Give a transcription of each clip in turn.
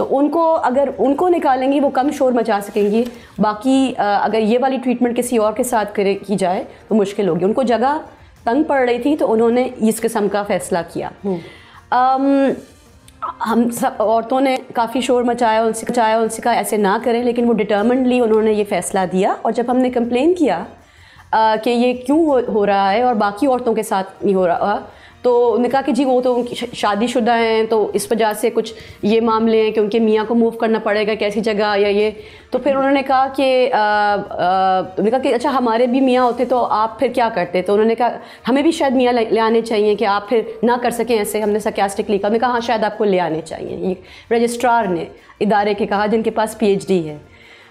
تو ان کو اگر ان کو نکالیں گی وہ کم شور مچا سکیں گی. باقی اگر یہ والی ٹریٹمنٹ کسی اور کے ساتھ کی جائے تو مشکل ہوگی. ان کو جگہ تنگ پڑ رہی تھی تو انہوں نے اس قسم کا فیصلہ کیا. ہم سب عورتوں نے کافی شور مچایا, ان سے کہا ایسے نہ کریں, لیکن وہ ڈٹرمنڈلی انہوں نے یہ فیصلہ دیا. اور جب ہم نے کمپلین کیا کہ یہ کیوں ہو رہا ہے اور باقی عورتوں کے ساتھ نہیں ہو رہا, تو انہوں نے کہا کہ جی وہ تو شادی شدہ ہیں تو اس وجہ سے کچھ یہ معاملے ہیں کہ ان کے میاں کو موو کرنا پڑے گا کیسی جگہ یا یہ. تو پھر انہوں نے کہا کہ اچھا ہمارے بھی میاں ہوتے تو آپ پھر کیا کرتے. تو انہوں نے کہا ہمیں بھی شاید میاں لے آنے چاہیے کہ آپ پھر نہ کر سکیں ایسے. ہم نے سائکیاسٹک لکھا, ہم نے کہا ہاں شاید آپ کو لے آنے چاہیے. یہ رجسٹرار نے ادارے کے کہا جن کے پاس PhD ہے.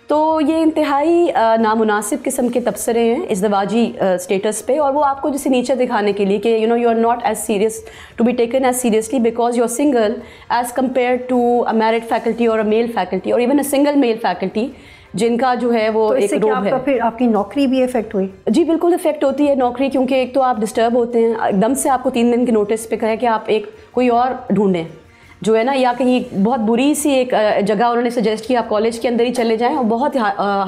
تو یہ انتہائی نامناسب قسم کے تبصرے ہیں ازدواجی اسٹیٹس پہ, اور وہ آپ کو جسے نیچے دکھانے کے لیے کہ you are not as serious to be taken as seriously because you are single as compare to a married faculty اور اے میل فیکلٹی اور even a single male faculty جن کا جو ہے وہ ایک روب ہے. پھر آپ کی نوکری بھی افیکٹ ہوئی؟ جی بالکل افیکٹ ہوتی ہے نوکری, کیونکہ ایک تو آپ ڈسٹرب ہوتے ہیں, ایک دم سے آپ کو 3 دن کے نوٹس پہ کہے کہ آپ کوئی اور ڈھونڈیں جو ہے نا, یا کہیں بہت بری سی ایک جگہ انہوں نے سجیسٹ کی آپ کالج کے اندر ہی چلے جائیں اور بہت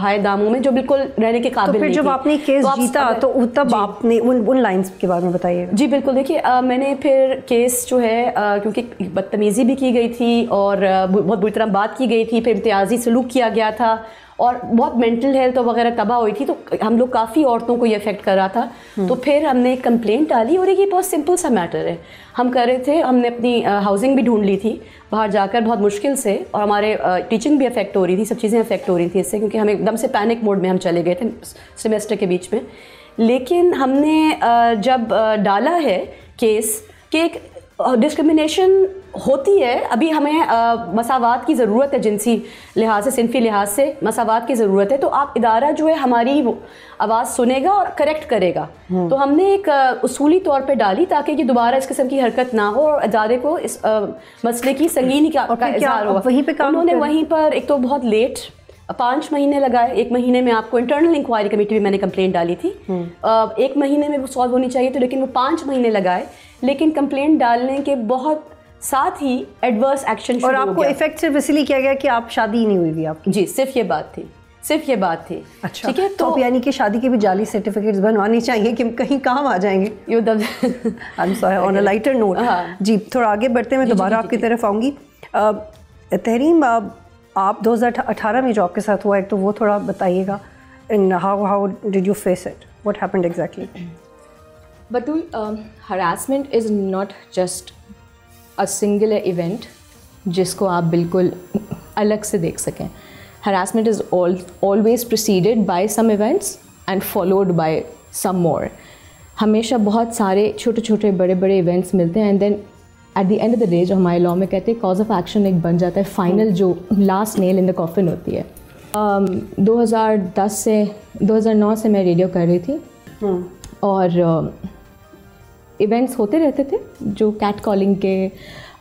ہائی داموں میں جو بالکل رہنے کے قابل نہیں. تو پھر جب آپ نے کیس جیتا تو تب آپ نے ان لائنز کے بارے میں بتائیے. جی بالکل, دیکھیے میں نے پھر کیس جو ہے کیونکہ بدتمیزی بھی کی گئی تھی اور بہت بری طرح بات کی گئی تھی, پھر امتیازی سلوک کیا گیا تھا اور بہت مینٹل ہیلتھ وغیرہ تباہ ہوئی تھی, تو ہم لوگ کافی عورتوں کو یہ افیکٹ کر رہا تھا. تو پھر ہم نے ایک کمپلینٹ ڈالی, اور یہ بہت سمپل سا میٹر ہے. ہم کر رہے تھے, ہم نے اپنی ہاؤسنگ بھی ڈھونڈ لی تھی باہر جا کر بہت مشکل سے, اور ہمارے ٹیچنگ بھی افیکٹ ہو رہی تھی, سب چیزیں افیکٹ ہو رہی تھیں اس سے, کیونکہ ہم ایک دم سے پینک موڈ میں ہم چلے گئے تھے سیمیسٹر کے بیچ میں. لیکن ہم نے جب ڈالا ہے کیس کہ ایک ڈسکرمنیشن ہوتی ہے, ابھی ہمیں مساوات کی ضرورت ہے, جنسی لحاظ سے صنفی لحاظ سے مساوات کی ضرورت ہے, تو آپ ادارہ جو ہے ہماری آواز سنے گا اور کریکٹ کرے گا. تو ہم نے ایک اصولی طور پہ ڈالی تاکہ یہ دوبارہ اس قسم کی حرکت نہ ہو اور ادارے کو اس مسئلے کی سنگینی کا اظہار ہو. انہوں نے وہیں پر ایک تو بہت لیٹ 5 مہینے لگائے. 1 مہینے میں آپ کو انٹرنل انکوائری کمیٹی میں نے کمپلینٹ ڈالی تھی, 1 مہینے میں وہ سالو ہونی چاہیے تھی, لیکن وہ 5 مہینے لگائے. لیکن کمپلینٹ ڈالنے کے بہت ساتھ ہی ایڈورس ایکشن شروع ہو گیا. اور آپ کو افیکٹ صرف اس لیے کیا گیا کہ آپ شادی نہیں ہوئی بھی آپ کی؟ جی صرف یہ بات تھی. اچھا, ٹھیک ہے. تو یعنی کہ شادی کے بھی جعلی سرٹیفکیٹس بنوانے چاہیے کہ کہیں کام آ جائیں گے. آن اے لائٹر نوٹ. جی تھوڑا آگے بڑھتے میں دوبارہ آپ کی طرف آؤں گی. تحریم, آپ 2018 میں جو آپ کے ساتھ ہوا ہے تو وہ تھوڑا بتائیے گا. How did you face it, what happened exactly? Batul, harassment is not just a singular event جس کو آپ بالکل الگ سے دیکھ سکیں. Harassment is always preceded by some events and followed by some more. ہمیشہ بہت سارے چھوٹے چھوٹے بڑے بڑے ایونٹس ملتے ہیں, and then at the end of the day جو ہمارے لاء میں کہتے ہیں کاز آف ایکشن ایک بن جاتا ہے, فائنل جو لاسٹ نیل ان دا کافن ہوتی ہے. 2009 سے میں ریڈیو کر رہی تھی, اور ایونٹس ہوتے رہتے تھے جو کیٹ کالنگ کے.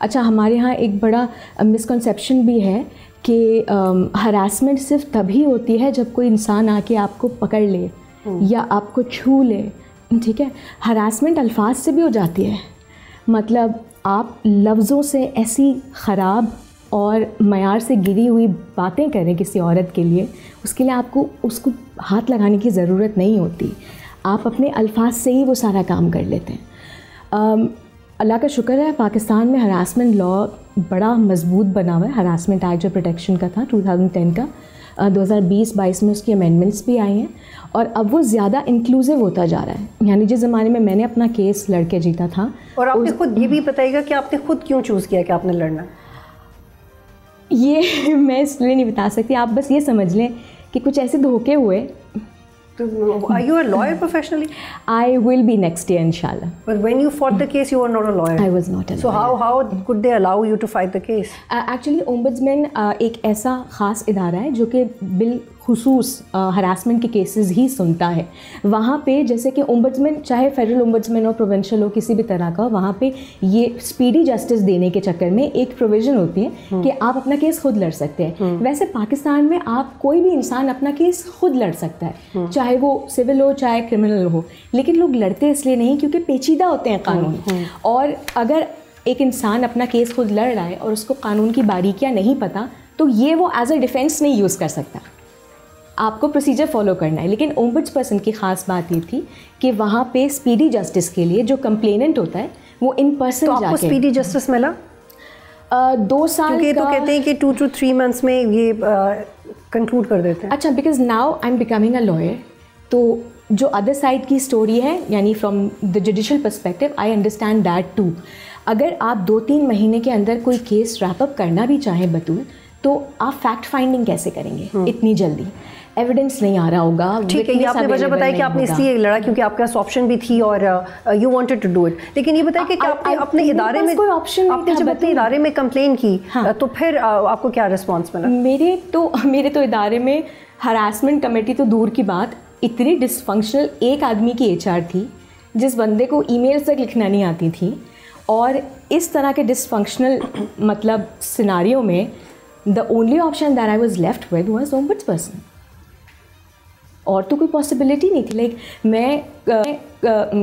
اچھا, ہمارے ہاں ایک بڑا مسکنسیپشن بھی ہے کہ ہراسمنٹ صرف تبھی ہوتی ہے جب کوئی انسان آ کے آپ کو پکڑ لے یا آپ کو چھو لے, ٹھیک ہے. ہراسمنٹ الفاظ سے بھی ہو جاتی ہے, مطلب آپ لفظوں سے ایسی خراب اور معیار سے گری ہوئی باتیں کریں کسی عورت کے لیے, اس کے لیے آپ کو اس کو ہاتھ لگانے کی ضرورت نہیں ہوتی, آپ اپنے الفاظ سے ہی وہ سارا کام کر لیتے ہیں. اللہ کا شکر ہے پاکستان میں ہراسمنٹ لاء بڑا مضبوط بنا ہوا ہے. ہراسمنٹ ایکٹ جو پروٹیکشن کا تھا 2010 کا, 2020-22 میں اس کی امینڈمنٹس بھی آئی ہیں, اور اب وہ زیادہ انکلوزیو ہوتا جا رہا ہے. یعنی جس زمانے میں نے اپنا کیس لڑ کے جیتا تھا. اور آپ نے خود یہ بھی بتائیے گا کہ آپ نے خود کیوں چوز کیا کہ آپ نے لڑنا؟ یہ میں اس لیے نہیں بتا سکتی, آپ بس یہ سمجھ لیں کہ کچھ ایسے دھوکے ہوئے. Are you a lawyer professionally? I will be next year, inshallah. But when you fought the case, you were not a lawyer. I was not a lawyer. So how could they allow you to fight the case? Actually, Ombudsman ایک ایسا خاص ادارہ ہے جو کہ بالخصوص harassment کے cases ہی سنتا ہے. وہاں پہ جیسے کہ اومبڈسمین چاہے فیڈرل اومبڈسمین ہو, پروونشل ہو, کسی بھی طرح کا, وہاں پہ یہ اسپیڈی جسٹس دینے کے چکر میں ایک پروویژن ہوتی ہے کہ آپ اپنا کیس خود لڑ سکتے ہیں. ویسے پاکستان میں آپ کوئی بھی انسان اپنا کیس خود لڑ سکتا ہے, چاہے وہ سول ہو چاہے کرمنل ہو, لیکن لوگ لڑتے اس لیے نہیں کیونکہ پیچیدہ ہوتے ہیں قانون. اور اگر ایک انسان اپنا کیس خود لڑ رہا ہے اور اس کو قانون کی باریکیاں نہیں پتہ, تو یہ وہ ایز اے ڈیفینس نہیں یوز کر سکتا, آپ کو پروسیجر فالو کرنا ہے. لیکن اومبڈس پرسن کی خاص بات یہ تھی کہ وہاں پہ اسپیڈی جسٹس کے لیے جو کمپلیننٹ ہوتا ہے وہ ان پرسن جا کے. آپ کو اسپیڈی جسٹس ملا 2 سال کیونکہ تو کہتے ہیں کہ 2 to 3 months میں یہ کنکلوڈ کر دیتے ہیں. اچھا, because now I am becoming a lawyer, تو جو ادر سائڈ کی اسٹوری ہے یعنی from the judicial perspective I understand that too. اگر آپ 2-3 مہینے کے اندر کوئی کیس ریپ اپ کرنا بھی چاہیں بطول, تو آپ فیکٹ فائنڈنگ کیسے کریں گے اتنی جلدی؟ ایویڈنس نہیں آ رہا ہوگا. ٹھیک ہے, یہ آپ نے وجہ بتائی کہ آپ نے اس لیے لڑا کیونکہ آپ کے پاس آپشن بھی تھی اور you wanted to do it. لیکن یہ بتائیں کہ آپ نے اپنے ادارے میں کوئی آپشن, آپ نے جب اپنے ادارے میں کمپلین کی تو پھر آپ کو کیا رسپانس ملا؟ میرے تو ادارے میں ہراسمنٹ کمیٹی تو دور کی بات, اتنی ڈس فنکشنل ایک آدمی کی HR تھی جس بندے کو ای میلز تک لکھنا نہیں آتی تھی. اور اس طرح کے ڈس فنکشنل مطلب سیناریو میں the only option that I was left with was ombudsperson. اور تو کوئی پاسبلٹی نہیں تھی. لائک میں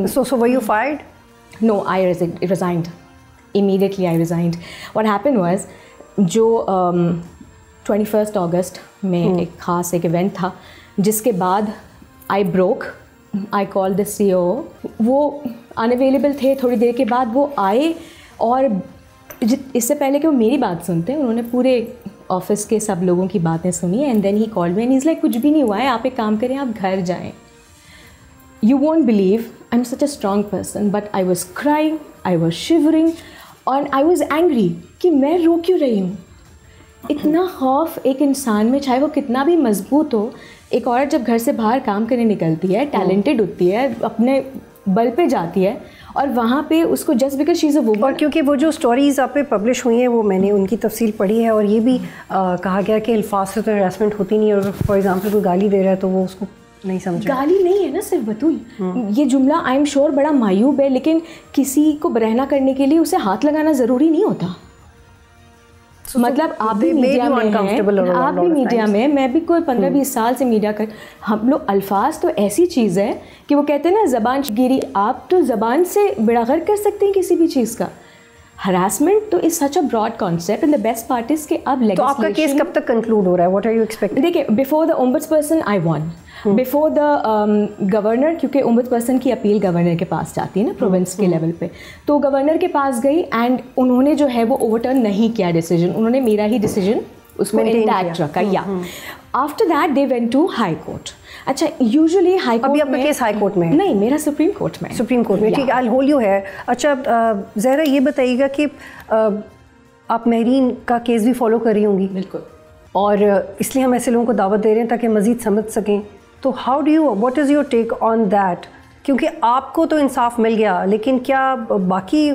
So were you fired? No, I resigned. Immediately I resigned. What happened was, جو 21 اگست میں ایک خاص ایک ایونٹ تھا جس کے بعد I broke. I called the CEO. وہ unavailable تھے. تھوڑی دیر کے بعد وہ آئے اور اس سے پہلے کہ وہ میری بات سنتے انہوں نے پورے آفس کے سب لوگوں کی باتیں سنی. And then he called me and he is like کچھ بھی نہیں ہوا ہے, آپ ایک کام کریں, آپ گھر جائیں. You won't believe I am such a strong person, but I was crying, I was shivering, اور آئی واز اینگری کہ میں رو کیوں رہی ہوں. اتنا خوف ایک انسان میں, چاہے وہ کتنا بھی مضبوط ہو, ایک عورت جب گھر سے باہر کام کرنے نکلتی ہے, ٹیلنٹڈ ہوتی ہے, اپنے بل پہ جاتی ہے, اور وہاں پہ اس کو just because she is a woman. اور کیونکہ وہ جو اسٹوریز آپ پہ پبلش ہوئی ہیں وہ میں نے ان کی تفصیل پڑھی ہے, اور یہ بھی کہا گیا کہ الفاظ سے تو ہراسمنٹ ہوتی نہیں ہے, اور فار ایگزامپل کوئی گالی دے رہا ہے تو وہ اس کو نہیں سمجھا. گالی نہیں ہے نا صرف بطول, یہ جملہ آئی ایم شیور بڑا مایوب ہے, لیکن کسی کو برہنہ کرنے کے لیے اسے ہاتھ لگانا ضروری نہیں ہوتا. مطلب آپ بھی میڈیا میں ہیں, آپ بھی میڈیا میں, میں بھی کوئی 15-20 سال سے میڈیا کر, ہم لوگ الفاظ تو ایسی چیز ہے کہ وہ کہتے ہیں نا زبان گیری, آپ تو زبان سے بیڑا غرق کر سکتے ہیں کسی بھی چیز کا. ہراسمنٹ تو is such a broad concept, and the best part is کہ اب تو آپ کا کیس کب تک کنکلوڈ ہو رہا ہے؟ What are you expecting? دیکھیں, before the ombudsperson I won, before the governor, کیونکہ اومبڈس پرسن کی اپیل گورنر کے پاس جاتی ہے نا پروونس کے لیول پہ, تو گورنر کے پاس گئی اینڈ انہوں نے جو ہے وہ اوور ٹرن نہیں کیا ڈیسیجن, انہوں نے میرا ہی ڈیسیجن اس کو انٹیکٹ رکھا. یا after that they went to high court. اچھا, یوزلی ہائی کورٹ, ابھی آپ کا کیس ہائی کورٹ میں ہے؟ نہیں, میرا سپریم کورٹ میں. سپریم کورٹ میں, ٹھیک ہے, آئی ہولڈ یو ہے. اچھا زہرا, یہ بتائیے گا کہ آپ مہرین کا کیس بھی فالو کر رہی ہوں گی؟ بالکل, اور اس لیے ہم ایسے لوگوں کو دعوت دے رہے ہیں تاکہ مزید سمجھ سکیں. تو how do you, what is your take on that? کیونکہ آپ کو تو انصاف مل گیا, لیکن کیا باقی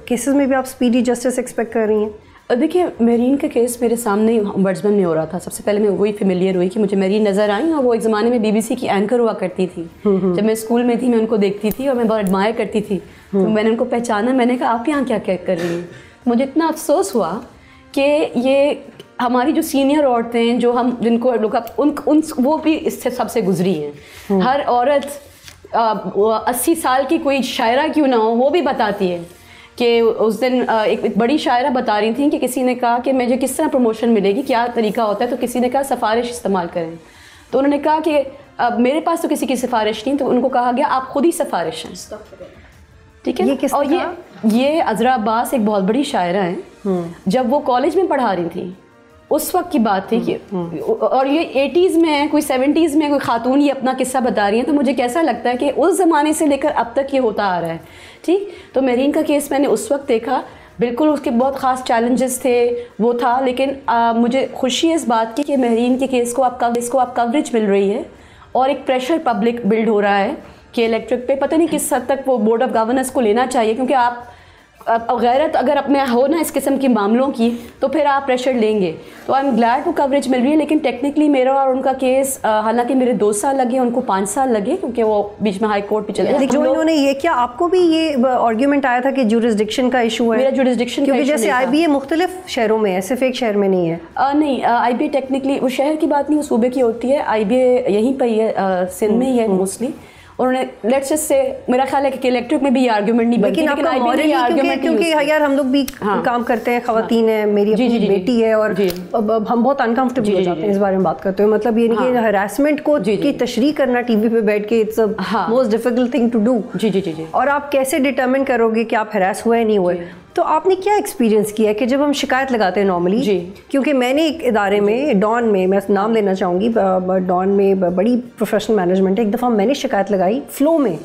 کیسز میں بھی آپ اسپیڈی جسٹس ایکسپیکٹ کر رہی ہیں؟ دیکھیے, مہرین کا کیس میرے سامنے ombudsman میں ہو رہا تھا. سب سے پہلے میں وہی فیملیئر ہوئی کہ مجھے مہرین نظر آئیں, اور وہ ایک زمانے میں BBC کی اینکر ہوا کرتی تھی. جب میں اسکول میں تھی میں ان کو دیکھتی تھی اور میں بہت ایڈمائر کرتی تھی, تو میں نے ان کو پہچانا. میں نے کہا آپ یہاں کیا کر رہی ہیں؟ مجھے اتنا افسوس ہوا کہ یہ ہماری جو سینئر عورتیں ہیں, جو ہم جن کو لوگ وہ بھی اس سے سب سے گزری ہیں. ہر عورت 80 سال کی کوئی شاعرہ کیوں نہ ہو, وہ بھی بتاتی ہے کہ اس دن ایک بڑی شاعرہ بتا رہی تھیں کہ کسی نے کہا کہ مجھے کس طرح پروموشن ملے گی, کیا طریقہ ہوتا ہے, تو کسی نے کہا سفارش استعمال کریں. تو انہوں نے کہا کہ میرے پاس تو کسی کی سفارش نہیں, تو ان کو کہا گیا آپ خود ہی سفارش ہیں. ٹھیک ہے, اور یہ عذرا عباس ایک بہت بڑی شاعرہ ہیں. جب وہ کالج میں پڑھا رہی تھیں اس وقت کی بات تھی کہ, اور یہ 80s میں ہے, کوئی 70s میں کوئی خاتون یہ اپنا قصہ بتا رہی ہیں, تو مجھے کیسا لگتا ہے کہ اس زمانے سے لے کر اب تک یہ ہوتا آ رہا ہے. ٹھیک, تو مہرین کا کیس میں نے اس وقت دیکھا, بالکل اس کے بہت خاص چیلنجز تھے, وہ تھا, لیکن مجھے خوشی ہے اس بات کی کہ مہرین کے کیس کو اب کوریج مل رہی ہے, اور ایک پریشر پبلک بلڈ ہو رہا ہے کہ الیکٹرک پہ پتہ نہیں کس حد تک وہ بورڈ آف گورننس کو لینا چاہیے, کیونکہ آپ غیرت اگر اپنے ہو نا اس قسم کے معاملوں کی تو پھر آپ پریشر لیں گے. تو آئی ایم گلیڈ وہ کوریج مل رہی ہے. لیکن ٹیکنیکلی میرا اور ان کا کیس, حالانکہ میرے 2 سال لگے, ان کو 5 سال لگے, کیونکہ وہ بیچ میں ہائی کورٹ بھی چلے. جو انہوں نے یہ کیا, آپ کو بھی یہ آرگیومنٹ آیا تھا کہ جورسڈکشن کا ایشو ہے؟ میرا جورسڈکشن, کیونکہ جیسے IBA مختلف شہروں میں ہے, صرف ایک شہر میں نہیں ہے. نہیں, IBA ٹیکنیکلی وہ شہر کی بات نہیں, وہ صوبے کی ہوتی ہے. IBA یہیں پہ ہی ہے, سندھ میں ہی ہے موسٹلی, اور انہوں نے لیٹس جسٹ سے میرا خیال ہے کہ الیکٹرک میں بھی یہ آرگیومنٹ نہیں بنتی, لیکن آئی بھی یہ آرگیومنٹ کیونکہ یار ہم لوگ بھی کام کرتے ہیں, خواتین ہیں, میری اپنی بیٹی ہے, اور ہم بہت انکمفرٹیبل ہو جاتے ہیں اس بارے میں بات کرتے ہوئے. مطلب یہ نہیں کہ ہراسمنٹ کو کی تشریح کرنا ٹی وی پہ بیٹھ کے it's most difficult thing to do. اور آپ کیسے ڈٹرمن کرو گے کہ آپ ہراس ہوئے نہیں ہوئے؟ تو آپ نے کیا ایکسپیرینس کیا ہے کہ جب ہم شکایت لگاتے ہیں نارملی, کیونکہ میں نے ایک ادارے میں ڈان میں نام لینا چاہوں گی, ڈان میں بڑی پروفیشنل مینجمنٹ ہے, ایک دفعہ میں نے شکایت لگائی فلو میں,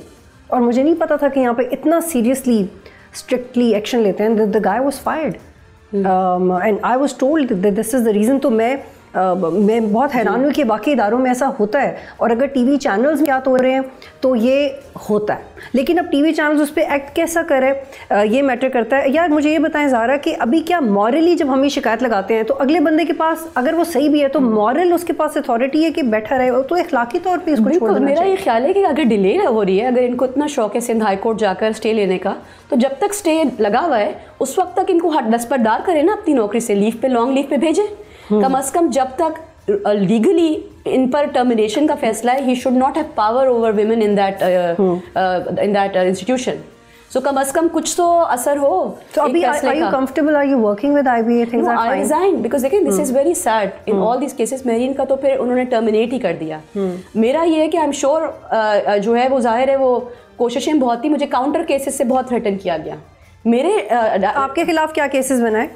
اور مجھے نہیں پتا تھا کہ یہاں پہ اتنا سیریسلی اسٹرکٹلی ایکشن لیتے ہیں. The guy was fired and I was told that this is the reason. تو میں بہت حیران ہوں کہ باقی اداروں میں ایسا ہوتا ہے, اور اگر ٹی وی چینلز کیا تو ہو رہے ہیں تو یہ ہوتا ہے, لیکن اب ٹی وی چینلز اس پہ ایکٹ کیسا کرے یہ میٹر کرتا ہے. یار مجھے یہ بتائیں زارا کہ ابھی کیا مورلی جب ہم یہ شکایت لگاتے ہیں تو اگلے بندے کے پاس اگر وہ صحیح بھی ہے تو مورل اس کے پاس اتھارٹی ہے کہ بیٹھا رہے, تو اخلاقی طور پہ اس کو چھوڑ دینا. میرا یہ خیال ہے کہ اگر ڈیلے ہو رہی ہے, اگر ان کو اتنا شوق ہے سندھ ہائی کورٹ جا کر اسٹے لینے کا, تو جب تک اسٹے لگا ہوا ہے اس وقت تک ان کو دستبردار کرے نا اپنی نوکری سے, لیو پہ لانگ لیو پہ بھیجے کم از کم, جب تک لیگلی ان پر ٹرمینیشن کا فیصلہ ہے. He should not have power over women in that institution. So کم از کم کچھ تو اثر ہو. تو ابھی are you comfortable, are you working with IBA, things are fine? I resigned because again this is very sad in all these cases. Marine کا تو پھر انہوں نے ٹرمینیٹ ہی کر دیا. میرا یہ ہے کہ I'm sure جو ہے وہ ظاہر ہے وہ کوششیں بہت تھی, مجھے کاؤنٹر کیسز سے بہت تھریٹن کیا گیا. میرے آپ کے خلاف کیا کیسز بنائے؟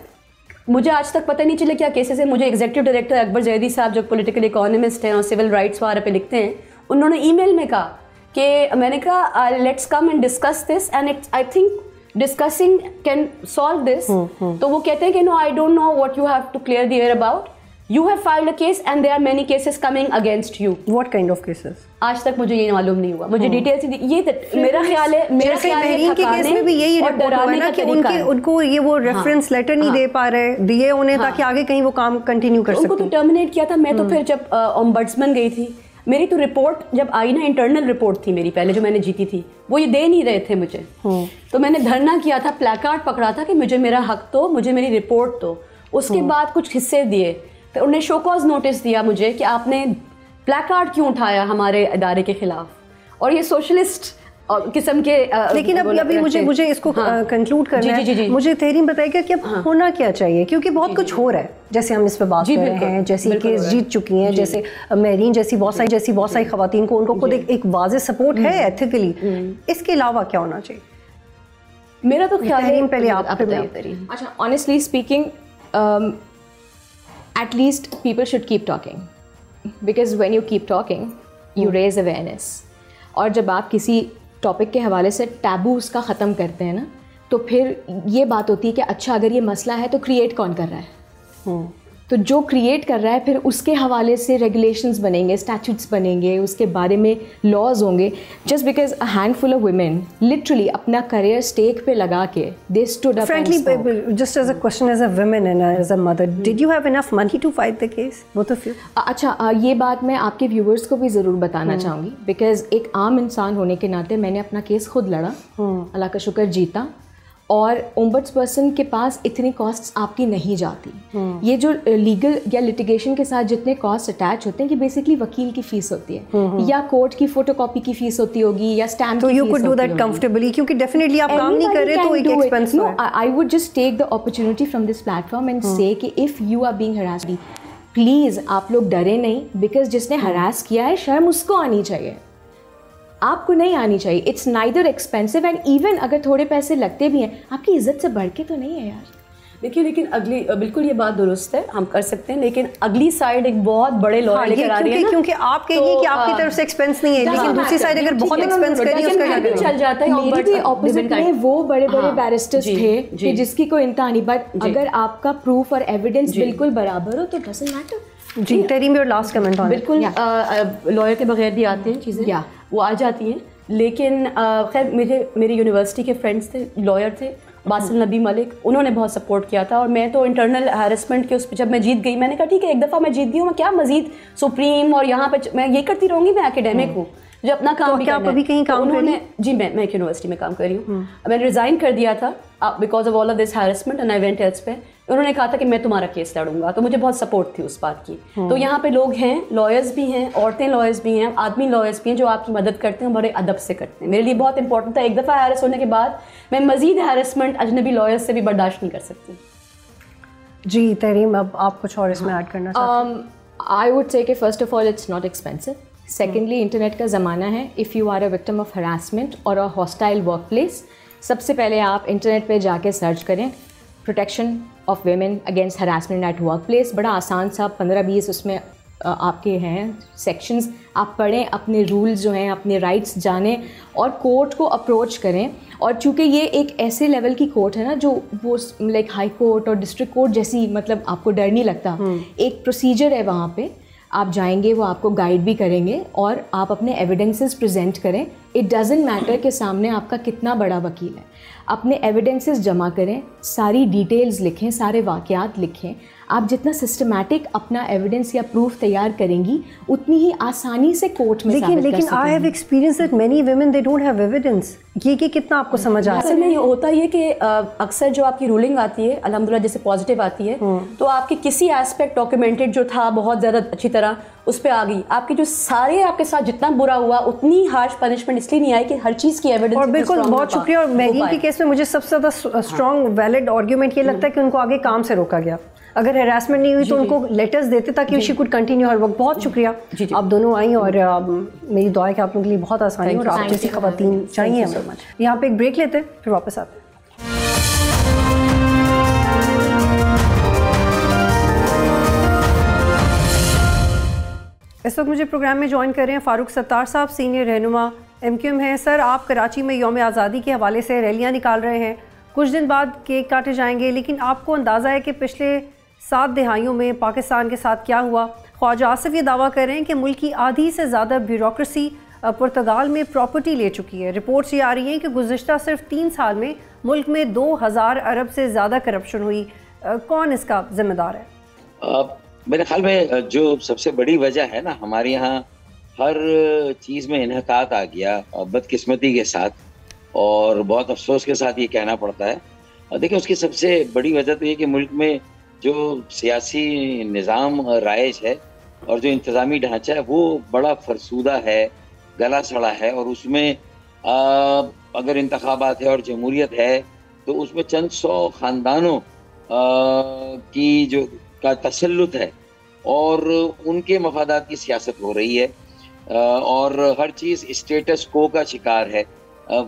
مجھے آج تک پتہ نہیں چلے کیا کیسز ہیں. مجھے ایگزیکٹو ڈائریکٹر اکبر زیدی صاحب جو پولیٹیکل اکانومسٹ ہیں اور سول رائٹس وغیرہ پہ لکھتے ہیں, انہوں نے ای میل میں کہا کہ میں نے کہا let's come and discuss this and I think discussing can solve this. تو وہ کہتے ہیں کہ no I don't know what you have to clear the air about. You have filed a case and there are many cases coming against you. What kind of cases? آج تک مجھے یہ معلوم نہیں ہوا. مجھے ڈیٹیلس یہ میرا خیال ہے بحرین کے کیس میں بھی یہی رپورٹ ہوا ہے نا کہ ان کو یہ وہ ریفرنس لیٹر نہیں دے پا رہے, دیے انہیں تاکہ آگے کہیں وہ کام کنٹینیو کر سکیں. ان کو تو ٹرمینیٹ کیا تھا. میں تو پھر جب اومبڈسمن گئی تھی, میری تو رپورٹ جب آئی نا, انٹرنل رپورٹ تھی میری پہلے جو میں نے جیتی تھی, وہ یہ دے نہیں رہے تھے مجھے. تو میں نے دھرنا کیا تھا, پلیکارڈ پکڑا تھا کہ مجھے میرا حق تو, مجھے میری رپورٹ تو. اس کے بعد کچھ حصے دیے, پھر انہوں نے شو کاز نوٹس دیا مجھے کہ آپ نے پلیکارڈ کیوں اٹھایا ہمارے ادارے کے خلاف, اور یہ سوشلسٹ قسم کے. لیکن ابھی مجھے اس کو کنکلوڈ کرنا ہے. مجھے تحریم بتائے گا کہ اب ہونا کیا چاہیے, کیونکہ بہت کچھ ہو رہا ہے جیسے ہم اس پہ بات کر رہے ہیں, جیسی کیس جیت چکی ہیں, جیسے میرین جیسی بہت ساری خواتین کو ان کو خود ایک واضح سپورٹ ہے ایتھیکلی. اس کے علاوہ کیا ہونا چاہیے؟ میرا تو خیال ہے پہلے آپ. اچھا, honestly speaking at least people should keep talking because when you keep talking you raise awareness. اور جب آپ کسی ٹاپک کے حوالے سے ٹیبو اس کا ختم کرتے ہیں نا, تو پھر یہ بات ہوتی ہے کہ اچھا اگر یہ مسئلہ ہے تو کریٹ کون کر رہا ہے. تو جو کریٹ کر رہا ہے پھر اس کے حوالے سے ریگولیشنز بنیں گے, اسٹیچوٹس بنیں گے, اس کے بارے میں لاز ہوں گے. Just because a handful of women literally اپنا کریئر اسٹیک پہ لگا کے they stood up. Frankly, just as a question, as a woman and as a mother, did you have enough money to fight the case, both of you? اچھا, یہ بات میں آپ کے ویورز کو بھی ضرور بتانا چاہوں گی, بیکاز ایک عام انسان ہونے کے ناطے میں نے اپنا کیس خود لڑا, اللہ کا شکر جیتا, اور اومبڈس پرسن کے پاس اتنی کاسٹس آپ کی نہیں جاتی. یہ جو لیگل یا لٹیگیشن کے ساتھ جتنے کاسٹ اٹیچ ہوتے ہیں کہ بیسکلی وکیل کی فیس ہوتی ہے, یا کورٹ کی فوٹو کاپی کی فیس ہوتی ہوگی, یا اسٹیمپ کی فیس ہوتی ہوگی. تو you could do that comfortably, کیونکہ ڈیفینیٹلی آپ کام نہیں کر رہے تو ایک ایکسپینس ہے. I would just take the opportunity from this platform and say کہ if you are being harassed, please آپ لوگ ڈرے نہیں, بیکاز جس نے ہراس کیا ہے شرم اس کو آنی چاہیے, آپ کو نہیں آنی چاہیے. It's neither expensive and even اگر تھوڑے پیسے لگتے بھی ہیں آپ کی عزت سے بڑھ کے تو نہیں ہے یار. دیکھیے, لیکن اگلی بالکل یہ بات درست ہے, ہم کر سکتے ہیں, لیکن اگلی سائڈ ایک بہت بڑے لائر لے کر آ رہی ہے, کیونکہ آپ کہیں گے کہ آپ کی طرف سے ایکسپینس نہیں ہے, لیکن دوسری سائڈ اگر بہت ایکسپینس کری اس کا کیا کریں. چل جاتا ہے. میری بھی اپوزٹ میں وہ بڑے بڑے بیرسٹرز تھے کہ جس کی کوئی انتہا نہیں, بٹ اگر آپ کا پروف اور ایویڈنس بالکل برابر ہو تو ڈزنٹ میٹر. جی تحریم, یور لاسٹ کمنٹ آن. بالکل لائر کے بغیر بھی آتے ہیں چیزیں, وہ آ جاتی ہیں. لیکن خیر میرے یونیورسٹی کے فرینڈس تھے, لائر تھے, باسل نبی ملک, انہوں نے بہت سپورٹ کیا تھا. اور میں تو انٹرنل ہیرسمنٹ کے اس پہ جب میں جیت گئی, میں نے کہا ٹھیک ہے ایک دفعہ میں جیت گئی ہوں, میں کیا مزید سپریم اور یہاں پہ میں یہ کرتی رہوں گی, میں اکیڈیمک ہوں. جو اپنا کام بھی کرنا ہے. کیا آپ ابھی کہیں کام کر رہی ہیں؟ جی میں ایک یونیورسٹی میں کام کر رہی ہوں. میں نے ریزائن کر دیا تھا because of all of this harassment and I went ایلس پہ. انہوں نے کہا تھا کہ میں تمہارا کیس لڑوں گا, تو مجھے بہت سپورٹ تھی اس بات کی. تو یہاں پہ لوگ ہیں, لائرز بھی ہیں, عورتیں لائرز بھی ہیں, آدمی لائرز بھی ہیں جو آپ کی مدد کرتے ہیں, بڑے ادب سے کرتے ہیں. میرے لیے بہت امپورٹنٹ تھا. ایک دفعہ ہیرس ہونے کے بعد میں مزید ہیرسمنٹ اجنبی لائرز سے بھی برداشت نہیں کر سکتی. جی تحریم, اب آپ کچھ اور اس میں ایڈ کرنا چاہتے ہیں؟ آئی ووڈ سے کہ first of all it's not expensive. Secondly internet کا زمانہ ہے. If you are a victim of harassment اور اے ہاسٹائل ورک پلیس, سب سے پہلے آپ انٹرنیٹ پہ جا کے سرچ کریں protection of women against harassment at work place. بڑا آسان سا 15-20 اس میں آپ کے ہیں سیکشنز. آپ پڑھیں, اپنے رولز جو ہیں, اپنے رائٹس جانیں اور کورٹ کو اپروچ کریں. اور چونکہ یہ ایک ایسے لیول کی کورٹ ہے نا جو وہ لائک ہائی کورٹ اور ڈسٹرکٹ کورٹ جیسی, مطلب آپ کو ڈر نہیں لگتا. ایک پروسیجر ہے وہاں پہ, آپ جائیں گے, وہ آپ کو گائیڈ بھی کریں گے اور آپ اپنے ایویڈنسز پریزنٹ کریں. اٹ ڈزنٹ میٹر کہ سامنے آپ کا کتنا بڑا وکیل ہے. اپنے ایویڈنسز جمع کریں, ساری ڈیٹیلز لکھیں, سارے واقعات لکھیں. آپ جتنا سسٹمیٹک اپنا ایویڈنس یا پروف تیار کریں گی اتنی ہی آسانی سے کورٹ میں ثابت کر سکیں. لیکن I have experience that many women they don't have evidence. یہ کہ کتنا آپ کو سمجھ آتا ہے. اصل میں یہ ہوتا یہ کہ اکثر جو آپ کی رولنگ آتی ہے الحمدللہ جیسے پازیٹیو آتی ہے, تو آپ کی کسی ایسپیکٹ ڈاکیومنٹڈ جو تھا بہت زیادہ اچھی طرح اس پہ آ گئی. آپ کے جو سارے آپ کے ساتھ جتنا برا ہوا اتنی ہارش پنشمنٹ اس لیے نہیں آئی کہ ہر چیز کی ایویڈنس. اور بالکل بہت شکریہ. اور میگین کے کیس میں مجھے سب سے زیادہ اسٹرانگ ویلڈ آرگیومنٹ یہ لگتا ہے کہ ان کو آگے کام سے روکا گیا. اگر ہراسمنٹ نہیں ہوئی تو ان کو لیٹرز دیتے تاکہ she could continue Hare work. بہت شکریہ آپ دونوں آئیں, اور میری دعا ہے کہ آپ لوگوں کے لیے بہت آسانی اور آپ جیسی خواتین چاہیے ہمیں. یہاں پہ ایک بریک لیتے ہیں, پھر واپس آتے ہیں. اس وقت مجھے پروگرام میں جوائن کر رہے ہیں فاروق ستار صاحب, سینئر رہنما MQM ہیں. سر, آپ کراچی میں یوم آزادی کے حوالے سے ریلیاں نکال رہے ہیں, کچھ دن بعد کیک کاٹے جائیں گے, لیکن آپ کو اندازہ ہے کہ پچھلے 7 دہائیوں میں پاکستان کے ساتھ کیا ہوا؟ خواجہ آصف یہ دعویٰ کر رہے ہیں کہ ملک کی آدھی سے زیادہ بیوروکریسی پرتگال میں پراپرٹی لے چکی ہے. رپورٹس یہ آ رہی ہیں کہ گزشتہ صرف 3 سال میں ملک میں 2000 ارب سے زیادہ کرپشن ہوئی. کون اس کا ذمہ دار ہے؟ میرے خیال میں جو سب سے بڑی وجہ ہے نا, ہمارے یہاں ہر چیز میں انحطاط آ گیا بدقسمتی کے ساتھ, اور بہت افسوس کے ساتھ یہ کہنا پڑتا ہے. دیکھیں, اس کی سب سے بڑی وجہ تو یہ کہ ملک میں جو سیاسی نظام رائج ہے اور جو انتظامی ڈھانچہ ہے وہ بڑا فرسودہ ہے, گلا سڑا ہے. اور اس میں اگر انتخابات ہے اور جمہوریت ہے تو اس میں چند 100 خاندانوں کی جو کا تسلط ہے اور ان کے مفادات کی سیاست ہو رہی ہے, اور ہر چیز اسٹیٹس کو کا شکار ہے.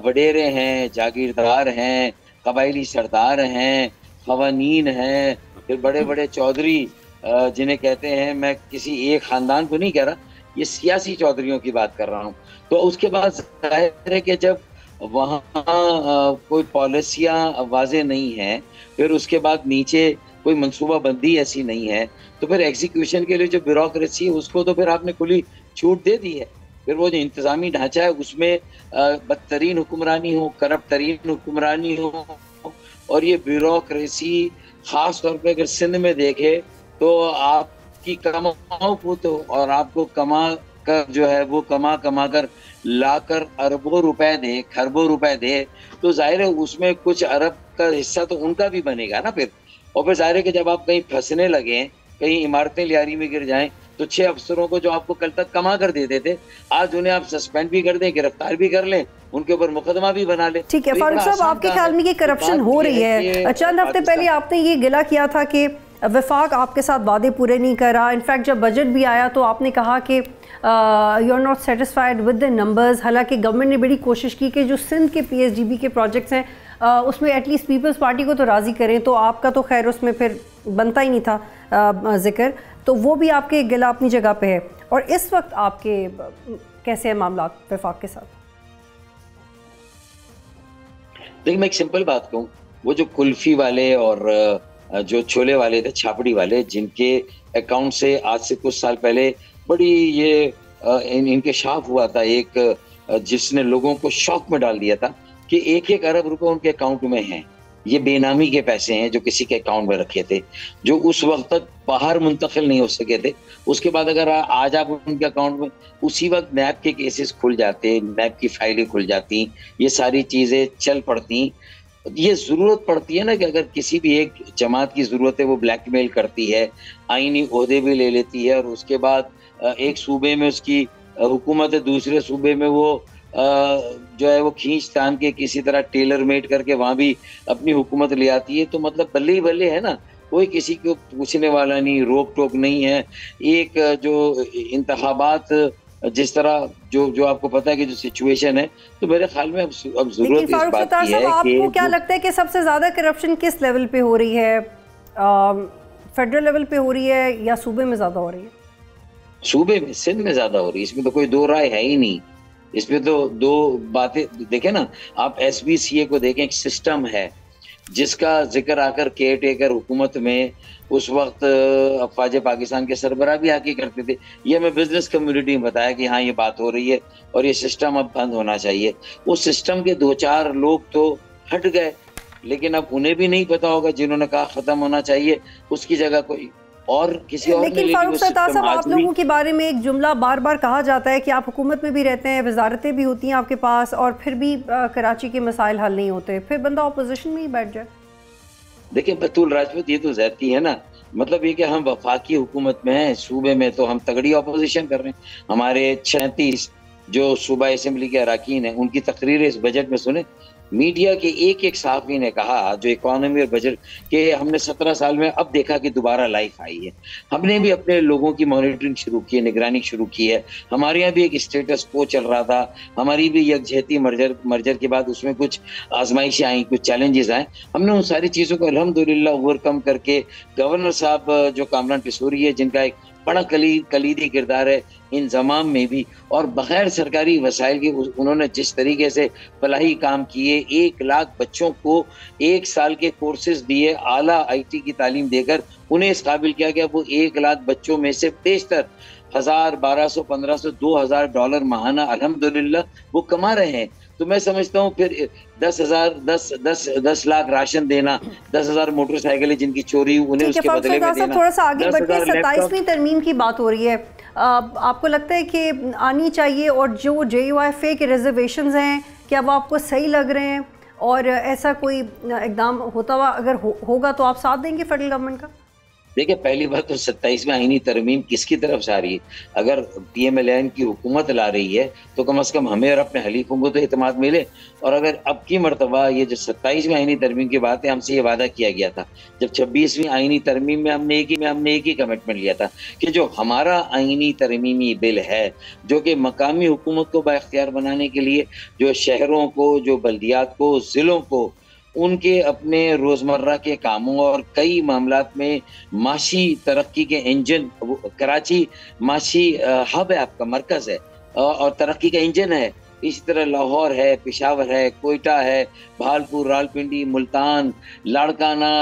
وڈیرے ہیں, جاگیردار ہیں, قبائلی سردار ہیں, قوانین ہیں, پھر بڑے بڑے چودھری جنہیں کہتے ہیں, میں کسی ایک خاندان کو نہیں کہہ رہا, یہ سیاسی چودھریوں کی بات کر رہا ہوں. تو اس کے بعد ظاہر ہے کہ جب وہاں کوئی پالیسیاں واضح نہیں ہیں, پھر اس کے بعد نیچے کوئی منصوبہ بندی ایسی نہیں ہے, تو پھر ایگزیکیوشن کے لیے جو بیوروکریسی ہے اس کو تو پھر آپ نے کھلی چھوٹ دے دی ہے. پھر وہ جو انتظامی ڈھانچہ ہے اس میں بدترین حکمرانی ہو, کرپٹ ترین حکمرانی ہو, اور یہ بیوروکریسی خاص طور پہ اگر سندھ میں دیکھے تو آپ کی کماؤ پوت ہو اور آپ کو کما کر جو ہے وہ کما کر لا کر اربوں روپے دے, کھربوں روپے دے, تو ظاہر ہے اس میں کچھ ارب کا حصہ تو ان کا بھی بنے گا نا پھر. اور پھر ظاہر ہے کہ جب آپ کہیں پھنسنے لگیں, کہیں عمارتیں لیاری میں گر جائیں, تو 6 افسروں کو جو آپ کو کل تک کما کر دے دیتے, آج انہیں آپ سسپینڈ بھی کر دیں, گرفتار بھی کر لیں, ان کے اوپر مقدمہ بھی بنا لیں. ٹھیک ہے فاروق صاحب, آپ کے خیال میں یہ کرپشن ہو رہی ہے؟ چند ہفتے پہلے آپ نے یہ گلہ کیا تھا کہ وفاق آپ کے ساتھ وعدے پورے نہیں کر رہا. انفیکٹ جب بجٹ بھی آیا تو آپ نے کہا کہ you are not satisfied with the numbers. حالانکہ گورنمنٹ نے بڑی کوشش کی کہ جو سندھ کے PSDB کے پروجیکٹس ہیں اس میں ایٹ لیسٹ پیپلز پارٹی کو تو راضی کریں, تو آپ کا تو خیر اس میں پھر بنتا ہی نہیں تھا ذکر, تو وہ بھی آپ کے گلہ اپنی جگہ پہ ہے. اور اس وقت آپ کے کیسے ہیں معاملات وفاق کے ساتھ؟ دیکھیں, میں ایک سمپل بات کہوں, وہ جو کلفی والے اور جو چھولے والے تھے, چھاپڑی والے, جن کے اکاؤنٹ سے آج سے کچھ سال پہلے بڑی یہ انکشاف ہوا تھا, ایک جس نے لوگوں کو شوق میں ڈال دیا تھا کہ 1 ارب روپے ان کے اکاؤنٹ میں ہیں. یہ بے نامی کے پیسے ہیں جو کسی کے اکاؤنٹ میں رکھے تھے, جو اس وقت تک باہر منتقل نہیں ہو سکے تھے. اس کے بعد اگر آج آپ ان کے اکاؤنٹ میں اسی وقت نیب کے کیسز کھل جاتے, نیب کی فائلیں کھل جاتی, یہ ساری چیزیں چل پڑتی. یہ ضرورت پڑتی ہے نا کہ اگر کسی بھی ایک جماعت کی ضرورت ہے, وہ بلیک میل کرتی ہے, آئینی عہدے بھی لے لیتی ہے, اور اس کے بعد ایک صوبے میں اس کی حکومت ہے, دوسرے صوبے میں وہ جو ہے وہ کھینچ تان کے کسی طرح ٹیلر میڈ کر کے وہاں بھی اپنی حکومت لے آتی ہے. تو مطلب بلے ہی بلے ہے نا, کوئی کسی کو پوچھنے والا نہیں, روک ٹوک نہیں ہے. ایک جو انتخابات جس طرح جو آپ کو پتا ہے کہ جو سچویشن ہے, تو میرے خیال میں اب ضرورت اس بات کی ہے کہ آپ کو کیا لگتا ہے کہ سب سے زیادہ کرپشن کس لیول پہ ہو رہی ہے؟ فیڈرل لیول پہ ہو رہی ہے یا صوبے میں زیادہ ہو رہی ہے؟ صوبے میں, سندھ میں زیادہ ہو رہی ہے. اس میں تو کوئی دو رائے ہے ہی نہیں. اس میں تو دو باتیں دیکھیں نا آپ, ایس بی سی اے کو دیکھیں, ایک سسٹم ہے جس کا ذکر آ کر کیئر ٹیکر حکومت میں اس وقت افواج پاکستان کے سربراہ بھی آ کے کرتے تھے. یہ ہمیں بزنس کمیونٹی میں بتایا کہ ہاں یہ بات ہو رہی ہے اور یہ سسٹم اب بند ہونا چاہیے. اس سسٹم کے 2-4 لوگ تو ہٹ گئے, لیکن اب انہیں بھی نہیں پتا ہوگا جنہوں نے کہا ختم ہونا چاہیے, اس کی جگہ کوئی اور کسی اور. لیکن فاروق ستار صاحب, آپ لوگوں کے بارے میں ایک جملہ بار بار کہا جاتا ہے کہ آپ حکومت میں بھی رہتے ہیں, وزارتیں بھی ہوتی ہیں آپ کے پاس, اور پھر بھی کراچی کے مسائل حل نہیں ہوتے, پھر بندہ اپوزیشن میں ہی بیٹھ جائے. دیکھیں بطول راجپوت, یہ تو زیادتی ہے نا. مطلب یہ کہ ہم وفاقی حکومت میں ہیں, صوبے میں تو ہم تگڑی اپوزیشن کر رہے ہیں. ہمارے 36 جو صوبہ اسمبلی کے اراکین ہیں, ان کی تقریریں اس بجٹ میں سنیں. میڈیا کے ایک صحافی نے کہا جو اکانومی اور بجٹ کہ ہم نے 17 سال میں اب دیکھا کہ دوبارہ لائف آئی ہے. ہم نے بھی اپنے لوگوں کی مانیٹرنگ شروع کی ہے, نگرانی شروع کی ہے. ہمارے یہاں بھی ایک اسٹیٹس کو چل رہا تھا, ہماری بھی یکجہتی مرجر کے بعد اس میں کچھ آزمائشیں آئیں, کچھ چیلنجز آئیں. ہم نے ان ساری چیزوں کو الحمدللہ اوور کم کر کے گورنر صاحب جو کامران پسوری ہے, جن کا ایک بڑا کلیدی کردار ہے انضمام میں بھی, اور بغیر سرکاری وسائل کے انہوں نے جس طریقے سے فلاحی کام کیے, 1 لاکھ بچوں کو 1 سال کے کورسز دیے, اعلیٰ آئی ٹی کی تعلیم دے کر انہیں اس قابل کیا گیا. وہ 1 لاکھ بچوں میں سے بیشتر 1000, 1200, 1500, $2000 ماہانہ الحمدللہ وہ کما رہے ہیں. تو میں سمجھتا ہوں پھر 10 لاکھ راشن دینا, 10,000 موٹر سائیکلیں جن کی چوری انہیں اس کے بدلے میں دینا. تھوڑا سا آگے بڑھ کے 27ویں ترمیم کی بات ہو رہی ہے, آپ کو لگتا ہے کہ آنی چاہیے, اور جو JUIFA کے ریزرویشنز ہیں کیا وہ آپ کو صحیح لگ رہے ہیں, اور ایسا کوئی اقدام ہوتا ہوا اگر ہوگا تو آپ ساتھ دیں گے فیڈرل گورنمنٹ کا؟ دیکھیں پہلی بات تو 27ویں آئینی ترمیم کس کی طرف سے آ رہی ہے؟ اگر PMLN کی حکومت لا رہی ہے تو کم از کم ہمیں اور اپنے حلیفوں کو تو اعتماد ملے. اور اگر اب کی مرتبہ یہ جو 27ویں آئینی ترمیم کی بات ہے, ہم سے یہ وعدہ کیا گیا تھا جب 26ویں آئینی ترمیم میں ہم نے ایک ہی کمٹمنٹ لیا تھا کہ جو ہمارا آئینی ترمیمی بل ہے جو کہ مقامی حکومت کو بااختیار بنانے کے لیے, جو شہروں کو, جو بلدیات کو, ضلعوں کو ان کے اپنے روزمرہ کے کاموں اور کئی معاملات میں معاشی ترقی کے انجن, کراچی معاشی ہب ہے, آپ کا مرکز ہے اور ترقی کا انجن ہے. اسی طرح لاہور ہے, پشاور ہے, کوئٹہ ہے, بہالپور, راولپنڈی, ملتان, لاڑکانہ,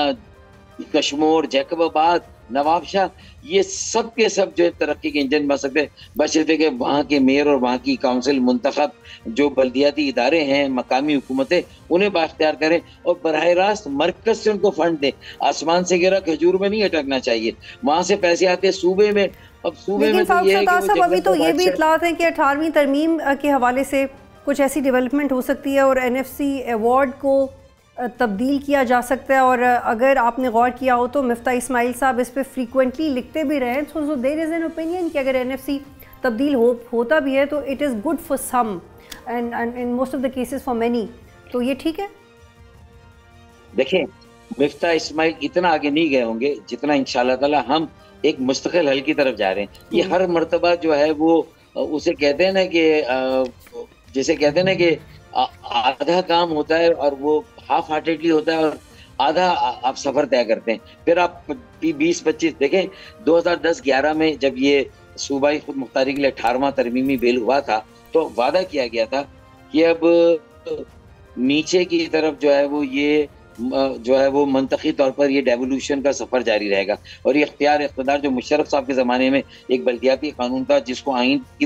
کشمور, جیکب آباد, نواب شاہ, یہ سب کے سب جو ترقی کے انجن بن سکتے ہیں بشرطے کہ وہاں کے میئر اور وہاں کی کونسل منتخب جو بلدیاتی ادارے ہیں, مقامی حکومتیں, انہیں بااختیار کریں اور براہ راست مرکز سے ان کو فنڈ دیں. آسمان سے گرا کھجور میں نہیں اٹکنا چاہیے, وہاں سے پیسے آتے ہیں صوبے میں. اب صوبے میں تو یہ ہے کہ ابھی تو یہ بھی اطلاعات ہیں کہ 18ویں ترمیم کے حوالے سے کچھ ایسی ڈیولپمنٹ ہو سکتی ہے اور NFC ایوارڈ کو تبدیل کیا جا سکتا ہے. اور اگر آپ نے غور کیا ہو تو مفتاح اسماعیل صاحب اس پہ فریکوینٹلی لکھتے بھی رہے ہیں. سو دیر از این اوپینین کہ اگر NFC تبدیل ہوتا بھی ہے تو it is good for some and in most of the cases for many. تو یہ ٹھیک ہے. دیکھیں مفتاح اسماعیل اتنا آگے نہیں گئے ہوں گے جتنا انشاءاللہ تعالی ہم ایک مستقل حل کی طرف جا رہے ہیں. یہ ہر مرتبہ جو ہے وہ اسے کہتے ہیں نا کہ جیسے کہتے ہیں نا کہ آدھا کام ہوتا ہے اور وہ ہاف ہارٹیڈلی ہوتا ہے اور آدھا آپ سفر طے کرتے ہیں. پھر آپ 20-25 دیکھیں 2010-11 میں جب یہ صوبائی خود مختاری کے لیے 18واں ترمیمی بل ہوا تھا تو وعدہ کیا گیا تھا کہ اب نیچے کی طرف جو ہے وہ یہ جو ہے وہ منطقی طور پر یہ ڈیولوشن کا سفر جاری رہے گا. اور یہ اقتدار جو مشرف صاحب کے زمانے میں ایک بلدیاتی قانون تھا جس کو آئین کی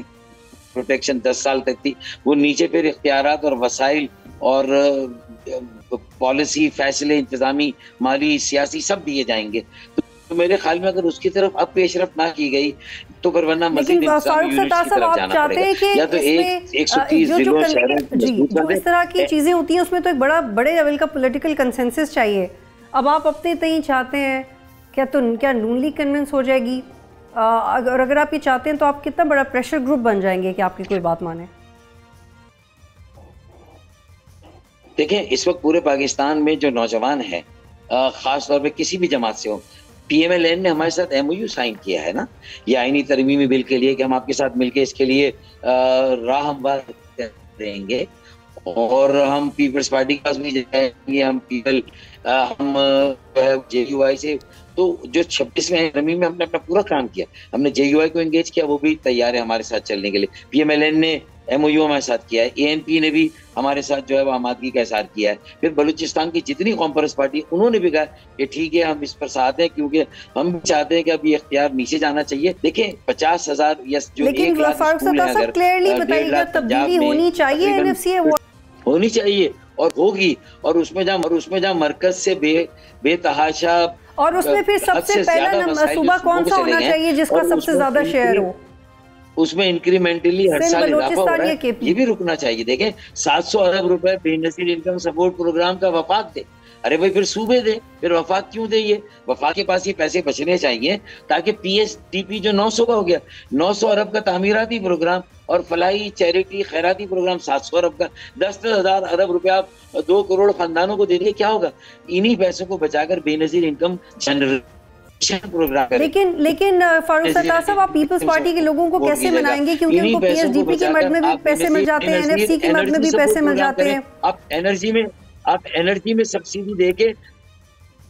پروٹیکشن 10 سال تک تھی, وہ نیچے پھر اختیارات اور وسائل اور پالیسی, فیصلے, انتظامی, مالی, سیاسی سب دیے جائیں گے. تو تو میرے خیال میں اگر اس کی طرف اب پیش رفت نہ کی گئی تو پھر ورنہ مزید فاروق ستار صاحب آپ چاہتے ہیں کہ یا تو 130 ضلعوں جو اس طرح کی چیزیں ہوتی ہیں اس میں تو ایک بڑے لیول کا پولیٹیکل کنسنسس چاہیے. اب آپ اپنے تئیں چاہتے ہیں کیا نون لیگ کنونس ہو جائے گی؟ اگر آپ یہ چاہتے ہیں تو آپ کتنا بڑا پریشر گروپ بن جائیں گے کہ آپ کی کوئی بات مانے؟ دیکھیں اس وقت پورے پاکستان میں جو نوجوان ہیں خاص طور پہ کسی بھی جماعت سے ہو, پی ایم ایل این نے ہمارے ساتھ ایم او یو سائن کیا ہے نا یہ آئینی ترمیمی بل کے لیے کہ ہم آپ کے ساتھ مل کے اس کے لیے راہ ہموار کریں گے, اور ہم پیپلز پارٹی کے پاس بھی جائیں گے, ہم جے یو آئی سے تو جو 26ویں ترمیم میں ہم نے اپنا پورا کام کیا, ہم نے جے یو آئی کو انگیج کیا, وہ بھی تیار ہے ہمارے ساتھ چلنے کے لیے, پی ایم ایل این نے ایم او یو ہمارے ساتھ کیا ہے, اے این پی نے بھی ہمارے ساتھ جو ہے وہ آمادگی کا اظہار کیا ہے, پھر بلوچستان کی جتنی قوم پرست پارٹی انہوں نے بھی کہا کہ ٹھیک ہے ہم اس پر ساتھ ہیں کیونکہ ہم بھی چاہتے ہیں کہ اب یہ اختیار نیچے جانا چاہیے. دیکھیں 50,000 یا جو 1 لاکھ اسکول ہیں اگر کلیئرلی بتائیے گا تبدیلی ہونی چاہیے این ایف سی ہونی چاہیے اور ہوگی, اور اس میں جہاں مرکز سے بے تحاشا, اور اس میں پھر سب سے پہلا صوبہ کون سا ہونا چاہیے جس کا سب سے زیادہ شیئر ہو, اس میں انکریمنٹلی ہر سال اضافہ ہو رہا ہے, یہ بھی رکنا چاہیے. دیکھیں 700 ارب روپے بے نظیر انکم سپورٹ پروگرام کا وفاق دے, ارے بھائی پھر صوبے دے, پھر وفاق کیوں دے؟ یہ وفاق کے پاس یہ پیسے بچنے چاہیے تاکہ پی ایس ٹی پی جو 900 کا ہو گیا, 900 ارب کا تعمیراتی پروگرام اور فلاحی چیریٹی خیراتی پروگرام 700 ارب کا, 10,000 ارب روپے آپ 2 کروڑ خاندانوں کو دے دیے, کیا ہوگا؟ انہی پیسوں کو بچا کر بے نظیر انکم جنرل لیکن فاروق ستار صاحب آپ پیپلز پارٹی کے لوگوں کو کیسے منائیں گے کیونکہ ان کو پی ایس ڈی پی کی مد میں بھی پیسے مل جاتے ہیں, این ایف سی کی مد میں بھی پیسے مل جاتے ہیں. آپ انرجی میں سبسیڈی دے کے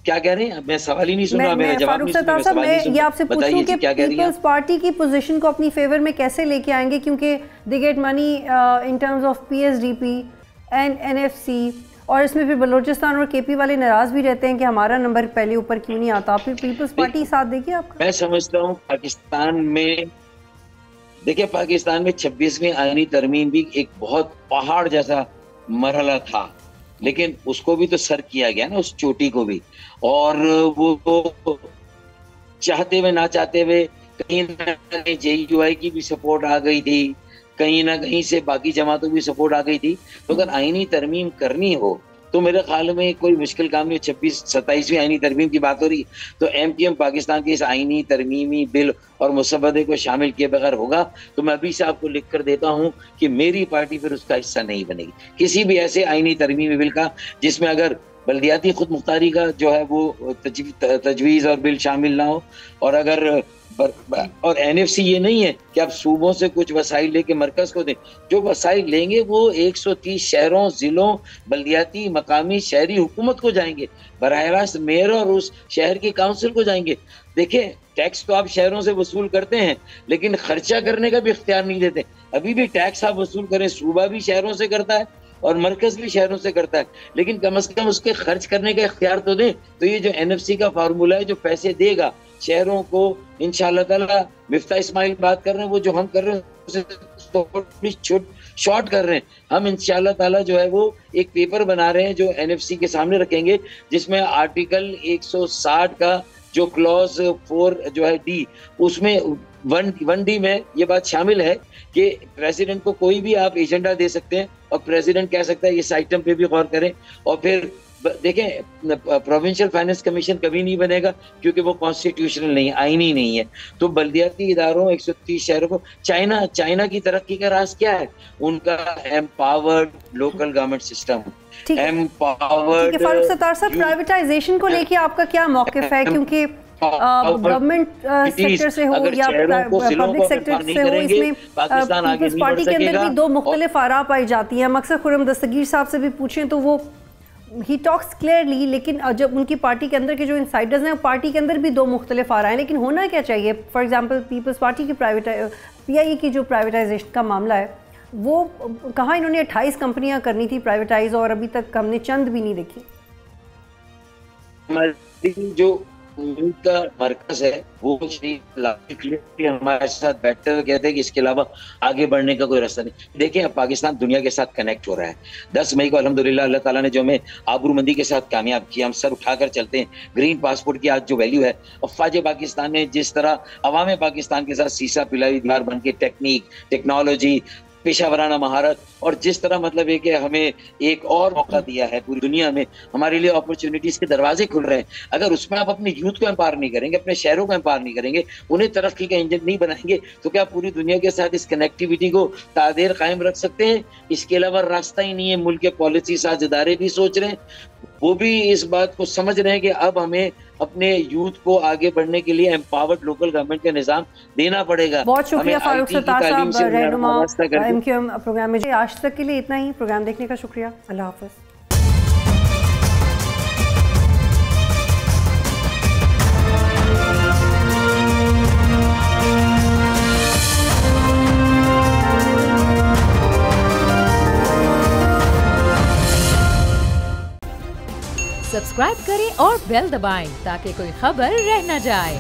کیا کہہ رہے ہیں؟ میں سوال ہی نہیں سن رہا, میرا جواب نہیں سن رہا. فاروق ستار صاحب میں یہ آپ سے پوچھوں کہ پیپلز پارٹی کی پوزیشن کو اپنی فیور میں کیسے لے کے آئیں گے کیونکہ they get money in terms of P S D P and N F C, اور اس میں پھر بلوچستان اور کے پی والے ناراض بھی رہتے ہیں کہ ہمارا نمبر پہلے اوپر کیوں نہیں آتا. پھر پیپلز پارٹی ساتھ دے گی آپ کا؟ میں سمجھتا ہوں پاکستان میں دیکھیں 26ویں آئینی ترمیم بھی ایک بہت پہاڑ جیسا مرحلہ تھا, لیکن اس کو بھی تو سر کیا گیا نا, اس چوٹی کو بھی, اور وہ چاہتے ہوئے نہ چاہتے ہوئے کہیں نہ کہیں جے یو آئی کی بھی سپورٹ آ گئی تھی, کہیں نہ کہیں سے باقی جماعتوں کی سپورٹ آ گئی تھی. تو اگر آئینی ترمیم کرنی ہو تو میرے خیال میں کوئی مشکل کام نہیں. 27ویں آئینی ترمیم کی بات ہو رہی تو ایم پی ایم پاکستان کے اس آئینی ترمیمی بل اور مسودے کو شامل کیے بغیر ہوگا تو میں ابھی سے آپ کو لکھ کر دیتا ہوں کہ میری پارٹی پھر اس کا حصہ نہیں بنے گی کسی بھی ایسے آئینی ترمیمی بل کا جس میں اگر بلدیاتی خود مختاری کا جو ہے وہ تجویز اور بل شامل نہ ہو, اور اگر اور این ایف سی یہ نہیں ہے کہ آپ صوبوں سے کچھ وسائل لے کے مرکز کو دیں, جو وسائل لیں گے وہ 130 شہروں, ضلعوں, بلدیاتی, مقامی, شہری حکومت کو جائیں گے, براہ راست میئر اور اس شہر کی کاؤنسل کو جائیں گے. دیکھیں ٹیکس تو آپ شہروں سے وصول کرتے ہیں لیکن خرچہ کرنے کا بھی اختیار نہیں دیتے. ابھی بھی ٹیکس آپ وصول کریں, صوبہ بھی شہروں سے کرتا ہے اور مرکز بھی شہروں سے کرتا ہے, لیکن کم از کم اس کے خرچ کرنے کا اختیار تو دیں. تو یہ جو این ایف سی کا فارمولہ ہے جو پیسے دے گا شہروں کو, انشاءاللہ تعالیٰ مفتاح اسماعیل بات کر رہے ہیں, وہ جو ہم کر رہے ہیں شارٹ کر رہے ہیں, ہم انشاءاللہ تعالیٰ جو ہے وہ ایک پیپر بنا رہے ہیں جو این ایف سی کے سامنے رکھیں گے جس میں آرٹیکل 160 کا جو کلوز 4 جو ہے ڈی, اس میں 1D میں یہ بات شامل ہے کہ پریزیڈنٹ کو کوئی بھی آپ ایجنڈا دے سکتے ہیں اور پریزیڈنٹ کہہ سکتا ہے اس آئٹم پہ بھی غور کریں. اور پھر دیکھیں پروونشل فائنانس کمیشن کبھی نہیں بنے گا کیونکہ وہ کانسٹیٹیوشنل نہیں ہے, آئینی نہیں ہے. تو بلدیاتی اداروں 130 شہروں کو, چائنا کی ترقی کا راز کیا ہے؟ ان کا empowered local government system, empowered. Farooq Sattar صاحب پرائیویٹائزیشن کو لے کے آپ کا کیا موقف ہے؟ کیونکہ گورنمنٹ سیکٹر سے ہو یا پبلک سیکٹر سے ہو, اس میں پیپلز پارٹی کے اندر بھی 2 مختلف آراء پائی جاتی ہیں. مقصد خرم دستگیر صاحب سے بھی پوچھیں تو وہ ہی ٹاکس کلیئرلی, لیکن جب ان کی پارٹی کے اندر کے جو انسائڈرز ہیں پارٹی کے اندر بھی 2 مختلف آ رہے ہیں. لیکن ہونا کیا چاہیے؟ فار ایگزامپل پیپلز پارٹی کی پی آئی اے کی جو پرائیویٹائزیشن کا معاملہ ہے وہ کہاں انہوں نے 28 کمپنیاں کرنی تھی پرائیویٹائز اور ابھی تک ہم نے چند بھی نہیں دیکھی. جو امید کا مرکز ہے وہ ہمارے ساتھ بیٹھتے ہوئے کہتے ہیں کہ اس کے علاوہ آگے بڑھنے کا کوئی راستہ نہیں. دیکھیں اب پاکستان دنیا کے ساتھ کنیکٹ ہو رہا ہے. 10 مئی کو الحمدللہ اللہ تعالیٰ نے جو ہمیں آبرومندی کے ساتھ کامیاب کیا, ہم سر اٹھا کر چلتے ہیں. گرین پاسپورٹ کی آج جو ویلیو ہے, افواج پاکستان نے جس طرح عوام پاکستان کے ساتھ سیسا پلائی دیوار بن کے ٹیکنیک, ٹیکنالوجی, پیشہ ورانہ مہارت اور جس طرح مطلب ہے کہ ہمیں ایک اور موقع دیا ہے پوری دنیا میں, ہمارے لیے اپرچونٹیز کے دروازے کھل رہے ہیں. اگر اس میں آپ اپنے یوتھ کو امپاور نہیں کریں گے, اپنے شہروں کو امپاور نہیں کریں گے, انہیں ترقی کا انجن نہیں بنائیں گے, تو کیا پوری دنیا کے ساتھ اس کنیکٹیویٹی کو تعدیر قائم رکھ سکتے ہیں؟ اس کے علاوہ راستہ ہی نہیں ہے. ملک کے پالیسی ساز ادارے بھی سوچ رہے ہیں, وہ بھی اس بات کو سمجھ رہے ہیں کہ اب ہمیں اپنے یوتھ کو آگے بڑھنے کے لیے امپاورڈ لوکل گورنمنٹ کا نظام دینا پڑے گا. بہت شکریہ فاروق ستار صاحب, رہنما MQM پروگرام میں. آج تک کے لیے اتنا ہی. پروگرام دیکھنے کا شکریہ. اللہ حافظ. سبسکرائب کریں اور بیل دبائیں تاکہ کوئی خبر رہ نہ جائے.